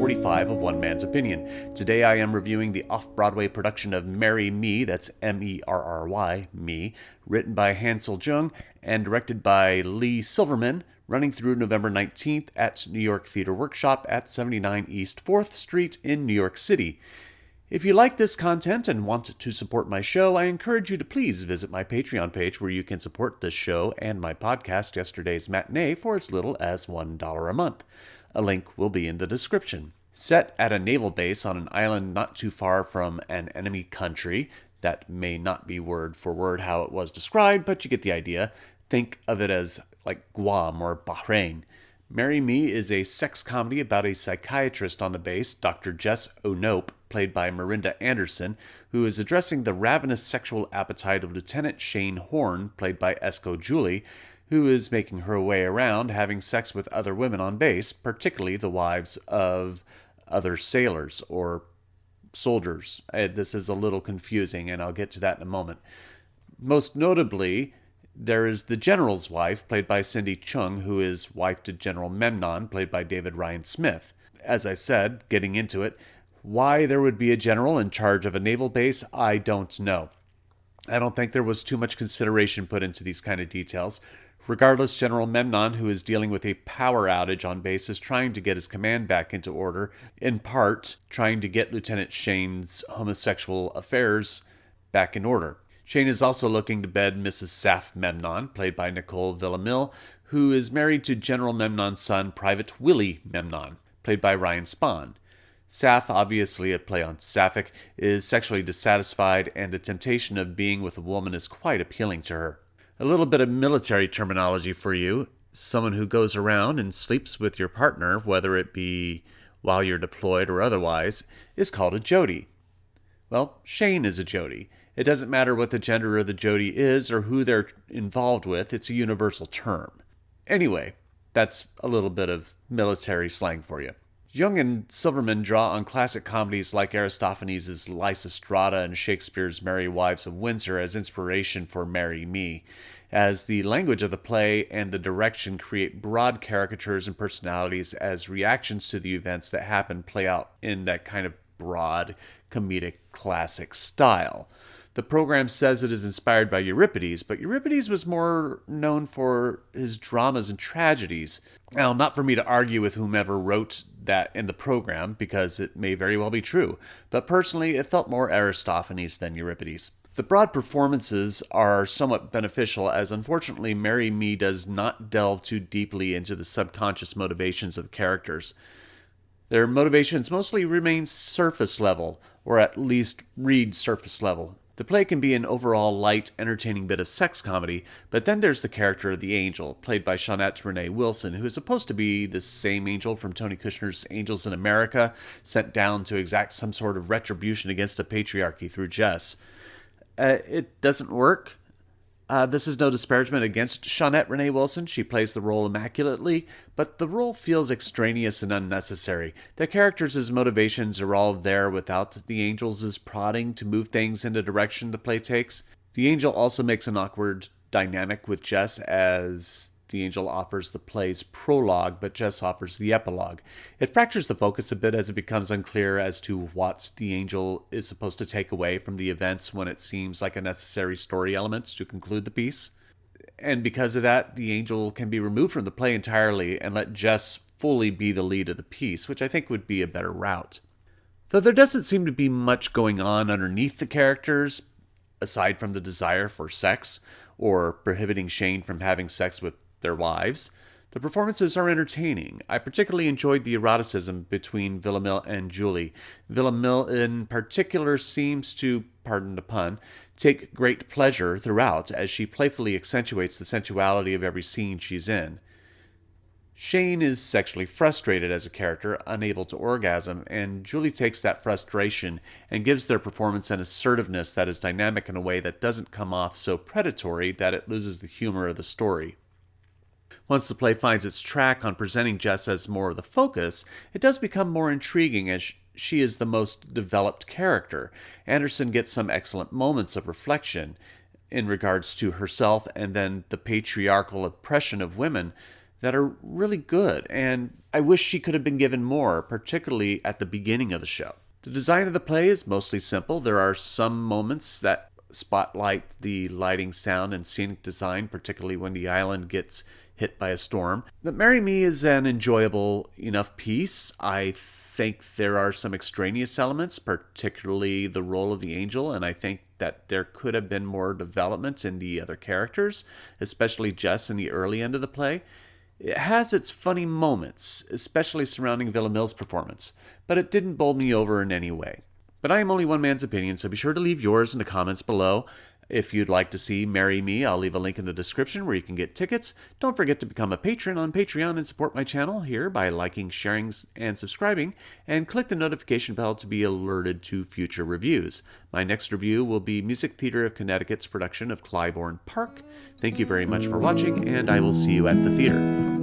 45 of One Man's Opinion. Today I am reviewing the off-Broadway production of Marry Me, that's M-E-R-R-Y, Me, written by Hansol Jung and directed by Leigh Silverman, running through November 19th at New York Theater Workshop at 79 East 4th Street in New York City. If you like this content and want to support my show, I encourage you to please visit my Patreon page where you can support this show and my podcast, Yesterday's Matinee, for as little as $1 a month. A link will be in the description. Set at a naval base on an island not too far from an enemy country, that may not be word for word how it was described, but you get the idea. Think of it as like Guam or Bahrain. Marry Me is a sex comedy about a psychiatrist on the base, Dr. Jess O'Nope, played by Marinda Anderson, who is addressing the ravenous sexual appetite of Lieutenant Shane Horne, played by Esco Jouley, who is making her way around having sex with other women on base, particularly the wives of other sailors or soldiers. This is a little confusing, and I'll get to that in a moment. Most notably, there is the general's wife, played by Cindy Cheung, who is wife to General Memnon, played by David Ryan Smith. As I said, getting into it, why there would be a general in charge of a naval base, I don't know. I don't think there was too much consideration put into these kind of details. Regardless, General Memnon, who is dealing with a power outage on base, is trying to get his command back into order, in part trying to get Lieutenant Shane's homosexual affairs back in order. Shane is also looking to bed Mrs. Sapph Memnon, played by Nicole Villamil, who is married to General Memnon's son, Private Willy Memnon, played by Ryan Spahn. Sapph, obviously a play on Sapphic, is sexually dissatisfied, and the temptation of being with a woman is quite appealing to her. A little bit of military terminology for you. Someone who goes around and sleeps with your partner, whether it be while you're deployed or otherwise, is called a Jody. Well, Shane is a Jody. It doesn't matter what the gender of the Jody is or who they're involved with, it's a universal term. Anyway, that's a little bit of military slang for you. Jung and Silverman draw on classic comedies like Aristophanes' Lysistrata and Shakespeare's Merry Wives of Windsor as inspiration for Marry Me, as the language of the play and the direction create broad caricatures and personalities as reactions to the events that happen play out in that kind of broad, comedic, classic style. The program says it is inspired by Euripides, but Euripides was more known for his dramas and tragedies. Now, not for me to argue with whomever wrote that in the program, because it may very well be true, but personally, it felt more Aristophanes than Euripides. The broad performances are somewhat beneficial, as unfortunately Marry Me does not delve too deeply into the subconscious motivations of the characters. Their motivations mostly remain surface level, or at least read surface level. The play can be an overall light, entertaining bit of sex comedy, but then there's the character of the angel, played by Shaunette Renee Wilson, who is supposed to be the same angel from Tony Kushner's Angels in America, sent down to exact some sort of retribution against a patriarchy through Jess. It doesn't work. This is no disparagement against Shaunette Renee Wilson. She plays the role immaculately, but the role feels extraneous and unnecessary. The characters' motivations are all there without the angel's prodding to move things in the direction the play takes. The angel also makes an awkward dynamic with Jess, as the angel offers the play's prologue, but Jess offers the epilogue. It fractures the focus a bit as it becomes unclear as to what the angel is supposed to take away from the events when it seems like a necessary story element to conclude the piece. And because of that, the angel can be removed from the play entirely and let Jess fully be the lead of the piece, which I think would be a better route. Though there doesn't seem to be much going on underneath the characters, aside from the desire for sex, or prohibiting Shane from having sex with their wives, the performances are entertaining. I particularly enjoyed the eroticism between Villamil and Jouley. Villamil in particular seems to, pardon the pun, take great pleasure throughout as she playfully accentuates the sensuality of every scene she's in. Shane is sexually frustrated as a character, unable to orgasm, and Jouley takes that frustration and gives their performance an assertiveness that is dynamic in a way that doesn't come off so predatory that it loses the humor of the story. Once the play finds its track on presenting Jess as more of the focus, it does become more intriguing as she is the most developed character. Anderson gets some excellent moments of reflection in regards to herself and then the patriarchal oppression of women that are really good, and I wish she could have been given more, particularly at the beginning of the show. The design of the play is mostly simple. There are some moments that spotlight the lighting, sound, and scenic design, particularly when the island gets hit by a storm. But Marry Me is an enjoyable enough piece. I think there are some extraneous elements, particularly the role of the angel, and I think that there could have been more development in the other characters, especially Jess in the early end of the play. It has its funny moments, especially surrounding Villamil's performance, but it didn't bowl me over in any way. But I am only one man's opinion, so be sure to leave yours in the comments below. If you'd like to see Marry Me, I'll leave a link in the description where you can get tickets. Don't forget to become a patron on Patreon and support my channel here by liking, sharing, and subscribing, and click the notification bell to be alerted to future reviews. My next review will be Music Theater of Connecticut's production of Clybourne Park. Thank you very much for watching, and I will see you at the theater.